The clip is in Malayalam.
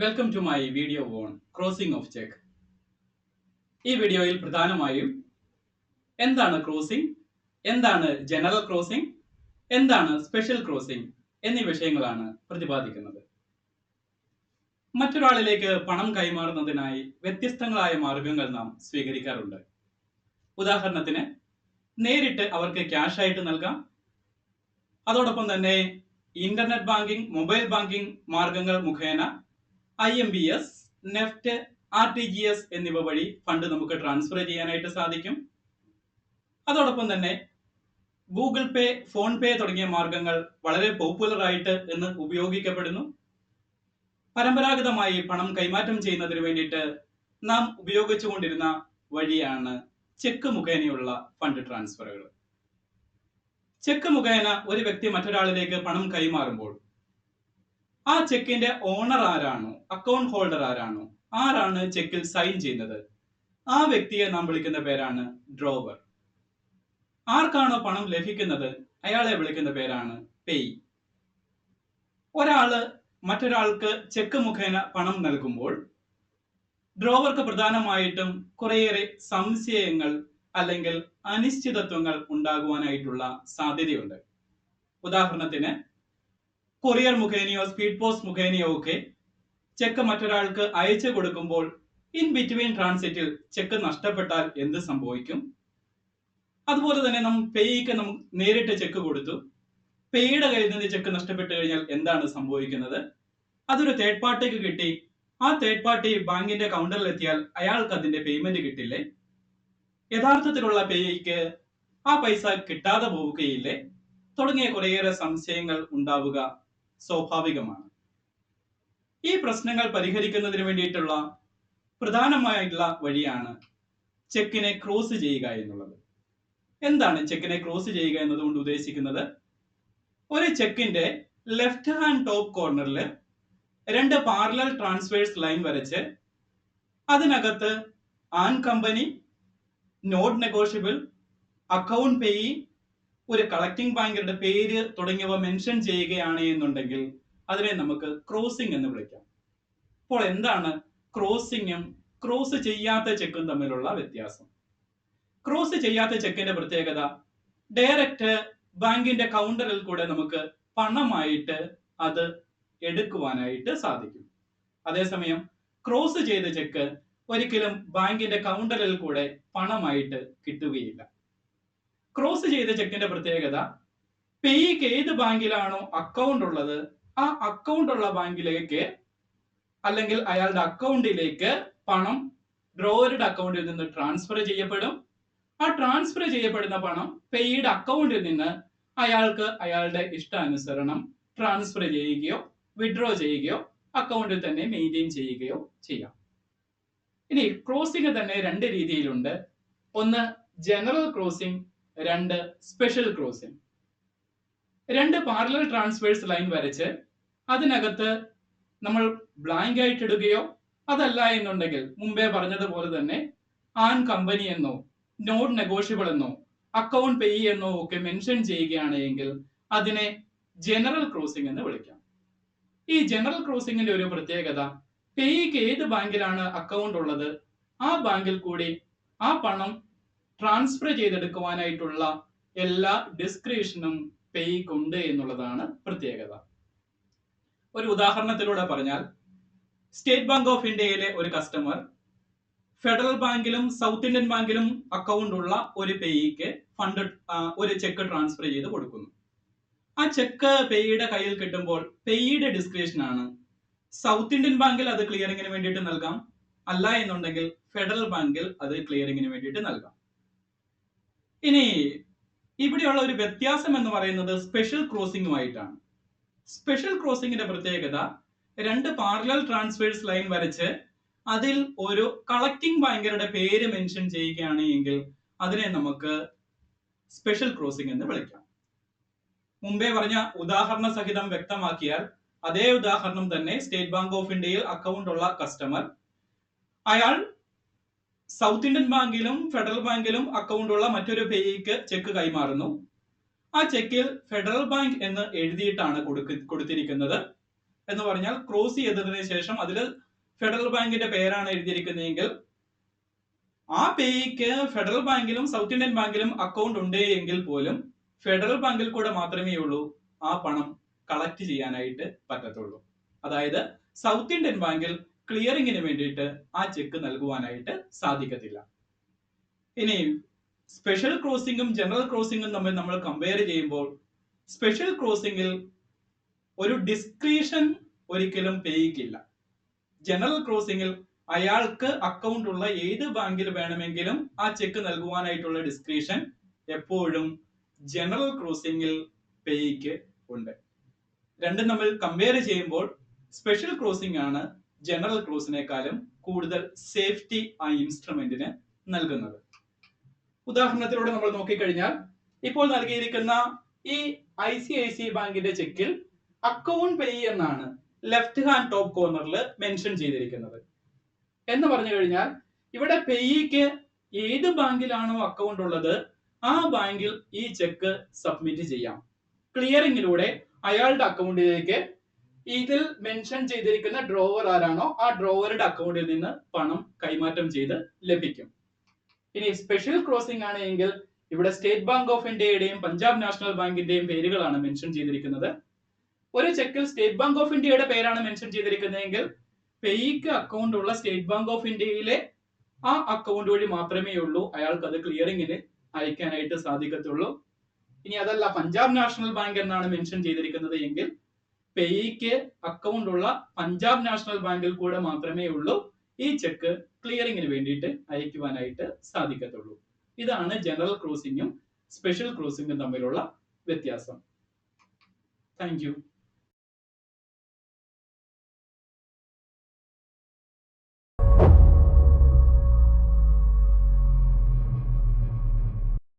Welcome to my video on crossing of cheque. ഈ വീഡിയോയിൽ പ്രധാനമായും എന്താണ് ക്രോസിംഗ്, എന്താണ് ജനറൽ ക്രോസിംഗ്, എന്താണ് സ്പെഷ്യൽ ക്രോസിംഗ് എന്നീ വിഷയങ്ങളാണ് പ്രതിപാദിക്കുന്നത്. മറ്റൊരാളിലേക്ക് പണം കൈമാറുന്നതിനായി വ്യത്യസ്തങ്ങളായ മാർഗങ്ങൾ നാം സ്വീകരിക്കാറുണ്ട്. ഉദാഹരണത്തിന്, നേരിട്ട് അവർക്ക് ക്യാഷ് ആയിട്ട് നൽകാം. അതോടൊപ്പം തന്നെ ഇന്റർനെറ്റ് ബാങ്കിംഗ്, മൊബൈൽ ബാങ്കിംഗ് മാർഗങ്ങൾ മുഖേന IMPS, നെഫ്റ്റ്, RTGS എന്നിവ വഴി ഫണ്ട് നമുക്ക് ട്രാൻസ്ഫർ ചെയ്യാനായിട്ട് സാധിക്കും. അതോടൊപ്പം തന്നെ ഗൂഗിൾ പേ, ഫോൺ പേ തുടങ്ങിയ മാർഗങ്ങൾ വളരെ പോപ്പുലർ ആയിട്ട് ഇന്ന് ഉപയോഗിക്കപ്പെടുന്നു. പരമ്പരാഗതമായി പണം കൈമാറ്റം ചെയ്യുന്നതിന് വേണ്ടിയിട്ട് നാം ഉപയോഗിച്ചുകൊണ്ടിരുന്ന വഴിയാണ് ചെക്ക് മുഖേനയുള്ള ഫണ്ട് ട്രാൻസ്ഫറുകൾ. ചെക്ക് മുഖേന ഒരു വ്യക്തി മറ്റൊരാളിലേക്ക് പണം കൈമാറുമ്പോൾ ആ ചെക്കിന്റെ ഓണർ ആരാണോ, അക്കൗണ്ട് ഹോൾഡർ ആരാണോ, ആരാണ് ചെക്കിൽ സൈൻ ചെയ്യുന്നത്, ആ വ്യക്തിയെ നാം വിളിക്കുന്ന പേരാണ് ഡ്രോവർ. ആർക്കാണോ പണം ലഭിക്കുന്നത് അയാളെ വിളിക്കുന്ന പേരാണ് പേയ്. ഒരാള് മറ്റൊരാൾക്ക് ചെക്ക് മുഖേന പണം നൽകുമ്പോൾ ഡ്രോവർക്ക് പ്രധാനമായിട്ടും കുറേയേറെ സംശയങ്ങൾ അല്ലെങ്കിൽ അനിശ്ചിതത്വങ്ങൾ ഉണ്ടാകുവാനായിട്ടുള്ള സാധ്യതയുണ്ട്. ഉദാഹരണത്തിന്, കൊറിയർ മുഖേനയോ സ്പീഡ് പോസ്റ്റ് മുഖേനയോ ഒക്കെ ചെക്ക് മറ്റൊരാൾക്ക് അയച്ചു കൊടുക്കുമ്പോൾ ഇൻ ബിറ്റ്വീൻ ട്രാൻസിറ്റിൽ ചെക്ക് നഷ്ടപ്പെട്ടാൽ എന്ത് സംഭവിക്കും? അതുപോലെ തന്നെ പേയ്ക്ക് നേരിട്ട് ചെക്ക് കൊടുത്തു, പേയുടെ കയ്യിൽ നിന്ന് ചെക്ക് നഷ്ടപ്പെട്ടു കഴിഞ്ഞാൽ എന്താണ് സംഭവിക്കുന്നത്? അതൊരു തേർഡ് പാർട്ടിക്ക് കിട്ടി, ആ തേർഡ് പാർട്ടി ബാങ്കിന്റെ കൗണ്ടറിൽ എത്തിയാൽ അയാൾക്ക് അതിന്റെ പേയ്മെന്റ് കിട്ടില്ലേ? യഥാർത്ഥത്തിലുള്ള പേയ്ക്ക് ആ പൈസ കിട്ടാതെ പോവുകയില്ലേ? തുടങ്ങിയ കുറേയേറെ സംശയങ്ങൾ ഉണ്ടാവുക സ്വാഭാവികമാണ്. ഈ പ്രശ്നങ്ങൾ പരിഹരിക്കുന്നതിന് വേണ്ടിയിട്ടുള്ള പ്രധാനമായിട്ടുള്ള വഴിയാണ് ചെക്കിനെ ക്രോസ് ചെയ്യുക എന്നുള്ളത്. എന്താണ് ചെക്കിനെ ക്രോസ് ചെയ്യുക എന്നതുകൊണ്ട് ഉദ്ദേശിക്കുന്നത്? ഒരു ചെക്കിന്റെ ലെഫ്റ്റ് ഹാൻഡ് ടോപ്പ് കോർണറിൽ രണ്ട് പാരലൽ ട്രാൻസ്ഫേഴ്സ് ലൈൻ വരച്ച് അതിനകത്ത് and company, not negotiable, account payee, ഒരു കളക്ടിംഗ് ബാങ്കറുടെ പേര് തുടങ്ങിയവ മെൻഷൻ ചെയ്യുകയാണ് എന്നുണ്ടെങ്കിൽ അതിനെ നമുക്ക് ക്രോസിംഗ് എന്ന് വിളിക്കാം. അപ്പോൾ എന്താണ് ക്രോസിംഗും ക്രോസ് ചെയ്യാത്ത ചെക്കും തമ്മിലുള്ള വ്യത്യാസം? ക്രോസ് ചെയ്യാത്ത ചെക്കിന്റെ പ്രത്യേകത, ഡയറക്റ്റ് ബാങ്കിന്റെ കൗണ്ടറിൽ കൂടെ നമുക്ക് പണമായിട്ട് അത് എടുക്കുവാനായിട്ട് സാധിക്കും. അതേസമയം ക്രോസ് ചെയ്ത ചെക്ക് ഒരിക്കലും ബാങ്കിന്റെ കൗണ്ടറിൽ കൂടെ പണമായിട്ട് കിട്ടുകയില്ല. ക്രോസ് ചെയ്ത ചെക്കിന്റെ പ്രത്യേകത, പേയ്ക്ക് ഏത് ബാങ്കിലാണോ അക്കൗണ്ട് ഉള്ളത് ആ അക്കൗണ്ട് ഉള്ള ബാങ്കിലേക്ക് അല്ലെങ്കിൽ അയാളുടെ അക്കൗണ്ടിലേക്ക് പണം ഡ്രോവറുടെ അക്കൗണ്ടിൽ നിന്ന് ട്രാൻസ്ഫർ ചെയ്യപ്പെടും. ആ ട്രാൻസ്ഫർ ചെയ്യപ്പെടുന്ന പണം പേയുടെ അക്കൗണ്ടിൽ നിന്ന് അയാൾക്ക് അയാളുടെ ഇഷ്ടാനുസരണം ട്രാൻസ്ഫർ ചെയ്യുകയോ വിഡ്രോ ചെയ്യുകയോ അക്കൗണ്ടിൽ തന്നെ മെയിൻറ്റെയിൻ ചെയ്യുകയോ ചെയ്യാം. ഇനി ക്രോസിംഗ് തന്നെ രണ്ട് രീതിയിലുണ്ട്. ഒന്ന് ജനറൽ ക്രോസിംഗ്, രണ്ട് സ്പെഷ്യൽ ക്രോസിംഗ്. രണ്ട് പാരലൽ ട്രാൻസ്ഫേഴ്സ് ലൈൻ വരച്ച് അതിനകത്ത് നമ്മൾ ബ്ലാങ്ക് ആയിട്ട് ഇടുകയോ അതല്ല എന്നുണ്ടെങ്കിൽ മുമ്പേ പറഞ്ഞതുപോലെ തന്നെ ആൻ കമ്പനി എന്നോ നോട്ട് നെഗോഷ്യബിൾ എന്നോ അക്കൗണ്ട് പേയി എന്നോ ഒക്കെ മെൻഷൻ ചെയ്യുകയാണ് എങ്കിൽ അതിനെ ജനറൽ ക്രോസിംഗ് എന്ന് വിളിക്കാം. ഈ ജനറൽ ക്രോസിംഗിന്റെ ഒരു പ്രത്യേകത, പേയ്ക്ക് ഏത് ബാങ്കിലാണ് അക്കൗണ്ട് ഉള്ളത് ആ ബാങ്കിൽ കൂടി ആ പണം ട്രാൻസ്ഫർ ചെയ്തെടുക്കുവാനായിട്ടുള്ള എല്ലാ ഡിസ്ക്രിപ്ഷനും പേയ്ക്ക് ഉണ്ട് എന്നുള്ളതാണ് പ്രത്യേകത. ഒരു ഉദാഹരണത്തിലൂടെ പറഞ്ഞാൽ, സ്റ്റേറ്റ് ബാങ്ക് ഓഫ് ഇന്ത്യയിലെ ഒരു കസ്റ്റമർ ഫെഡറൽ ബാങ്കിലും സൗത്ത് ഇന്ത്യൻ ബാങ്കിലും അക്കൗണ്ട് ഉള്ള ഒരു പേയ്ക്ക് ഒരു ചെക്ക് ട്രാൻസ്ഫർ ചെയ്ത് കൊടുക്കുന്നു. ആ ചെക്ക് പേയുടെ കയ്യിൽ കിട്ടുമ്പോൾ പേയുടെ ഡിസ്ക്രിപ്ഷൻ ആണ്. സൗത്ത് ഇന്ത്യൻ ബാങ്കിൽ അത് ക്ലിയറിംഗിന് വേണ്ടിയിട്ട് നൽകാം, അല്ല എന്നുണ്ടെങ്കിൽ ഫെഡറൽ ബാങ്കിൽ അത് ക്ലിയറിംഗിന് വേണ്ടിയിട്ട് നൽകാം. ഇനി ഇവിടെയുള്ള ഒരു വ്യത്യാസം എന്ന് പറയുന്നത് സ്പെഷ്യൽ ക്രോസിംഗുമായിട്ടാണ്. സ്പെഷ്യൽ ക്രോസിംഗിന്റെ പ്രത്യേകത, രണ്ട് പാരലൽ ട്രാൻസ്ഫേഴ്സ് ലൈൻ വരച്ച് അതിൽ ഒരു കളക്ടിംഗ് ബാങ്കറുടെ പേര് മെൻഷൻ ചെയ്യുകയാണ് എങ്കിൽ അതിനെ നമുക്ക് സ്പെഷ്യൽ ക്രോസിംഗ് എന്ന് വിളിക്കാം. മുമ്പേ പറഞ്ഞ ഉദാഹരണ സഹിതം വ്യക്തമാക്കിയാൽ, അതേ ഉദാഹരണം തന്നെ സ്റ്റേറ്റ് ബാങ്ക് ഓഫ് ഇന്ത്യയിൽ അക്കൗണ്ട് ഉള്ള കസ്റ്റമർ, അയാൾ സൗത്ത് ഇന്ത്യൻ ബാങ്കിലും ഫെഡറൽ ബാങ്കിലും അക്കൗണ്ട് ഉള്ള മറ്റൊരു പേയ്ക്ക് ചെക്ക് കൈമാറുന്നു. ആ ചെക്കിൽ ഫെഡറൽ ബാങ്ക് എന്ന് എഴുതിയിട്ടാണ് കൊടുത്തിരിക്കുന്നത്. എന്ന് പറഞ്ഞാൽ ക്രോസ് ചെയ്തതിനു ശേഷം അതിൽ ഫെഡറൽ ബാങ്കിന്റെ പേരാണ് എഴുതിയിരിക്കുന്നതെങ്കിൽ ആ പേയ്ക്ക് ഫെഡറൽ ബാങ്കിലും സൗത്ത് ഇന്ത്യൻ ബാങ്കിലും അക്കൗണ്ട് ഉണ്ട് എങ്കിൽ പോലും ഫെഡറൽ ബാങ്കിൽ കൂടെ മാത്രമേ ഉള്ളൂ ആ പണം കളക്ട് ചെയ്യാനായിട്ട് പറ്റത്തുള്ളൂ. അതായത് സൗത്ത് ഇന്ത്യൻ ബാങ്കിൽ ക്ലിയറിംഗിന് വേണ്ടിയിട്ട് ആ ചെക്ക് നൽകുവാനായിട്ട് സാധിക്കത്തില്ല. ഇനി സ്പെഷ്യൽ ക്രോസിംഗും ജനറൽ ക്രോസിംഗും തമ്മിൽ നമ്മൾ കമ്പയർ ചെയ്യുമ്പോൾ സ്പെഷ്യൽ ക്രോസിംഗിൽ ഒരു ഡിസ്ക്രീഷൻ ഒരിക്കലും പേയ്ക്കില്ല. ജനറൽ ക്രോസിംഗിൽ അയാൾക്ക് അക്കൗണ്ട് ഉള്ള ഏത് ബാങ്കിൽ വേണമെങ്കിലും ആ ചെക്ക് നൽകുവാനായിട്ടുള്ള ഡിസ്ക്രിപ്ഷൻ എപ്പോഴും ജനറൽ ക്രോസിംഗിൽ പേയ്ക്ക് ഉണ്ട്. രണ്ടും തമ്മിൽ കമ്പയർ ചെയ്യുമ്പോൾ സ്പെഷ്യൽ ക്രോസിംഗ് ആണ് ജനറൽ ക്രോസിനേക്കാളും കൂടുതൽ സേഫ്റ്റി ആ ഇൻസ്ട്രുമെന്റിന് നൽകുന്നത്. ഉദാഹരണത്തിലൂടെ നമ്മൾ നോക്കിക്കഴിഞ്ഞാൽ ഇപ്പോൾ നൽകിയിരിക്കുന്ന ഈ ICICI ബാങ്കിന്റെ ചെക്കിൽ അക്കൗണ്ട് പേയ് എന്നാണ് ലെഫ്റ്റ് ഹാൻഡ് ടോപ്പ് കോർണറിൽ മെൻഷൻ ചെയ്തിരിക്കുന്നത്. എന്ന് പറഞ്ഞു കഴിഞ്ഞാൽ ഇവിടെ പേയ്ക്ക് ഏത് ബാങ്കിലാണോ അക്കൗണ്ട് ഉള്ളത് ആ ബാങ്കിൽ ഈ ചെക്ക് സബ്മിറ്റ് ചെയ്യാം. ക്ലിയറിംഗിലൂടെ അയാളുടെ അക്കൗണ്ടിലേക്ക് ഇതിൽ മെൻഷൻ ചെയ്തിരിക്കുന്ന ഡ്രോവർ ആരാണോ ആ ഡ്രോവറുടെ അക്കൗണ്ടിൽ നിന്ന് പണം കൈമാറ്റം ചെയ്ത് ലഭിക്കും. ഇനി സ്പെഷ്യൽ ക്രോസിംഗ് ആണ് എങ്കിൽ ഇവിടെ സ്റ്റേറ്റ് ബാങ്ക് ഓഫ് ഇന്ത്യയുടെയും പഞ്ചാബ് നാഷണൽ ബാങ്കിന്റെയും പേരുകളാണ് മെൻഷൻ ചെയ്തിരിക്കുന്നത്. ഒരു ചെക്കിൽ സ്റ്റേറ്റ് ബാങ്ക് ഓഫ് ഇന്ത്യയുടെ പേരാണ് മെൻഷൻ ചെയ്തിരിക്കുന്നതെങ്കിൽ പേയ്ക്ക് അക്കൗണ്ട് ഉള്ള സ്റ്റേറ്റ് ബാങ്ക് ഓഫ് ഇന്ത്യയിലെ ആ അക്കൗണ്ട് വഴി മാത്രമേ ഉള്ളൂ അയാൾക്ക് അത് ക്ലിയറിംഗിന് അയക്കാനായിട്ട് സാധിക്കത്തുള്ളൂ. ഇനി അതല്ല പഞ്ചാബ് നാഷണൽ ബാങ്ക് എന്നാണ് മെൻഷൻ ചെയ്തിരിക്കുന്നത് എങ്കിൽ പേയ്ക്ക് അക്കൗണ്ട് ഉള്ള പഞ്ചാബ് നാഷണൽ ബാങ്കിൽ കൂടെ മാത്രമേ ഉള്ളൂ ഈ ചെക്ക് ക്ലിയറിംഗിന് വേണ്ടിയിട്ട് അയക്കുവാനായിട്ട് സാധിക്കത്തുള്ളൂ. ഇതാണ് ജനറൽ ക്രോസിംഗും സ്പെഷ്യൽ ക്രോസിംഗും തമ്മിലുള്ള വ്യത്യാസം. Thank you.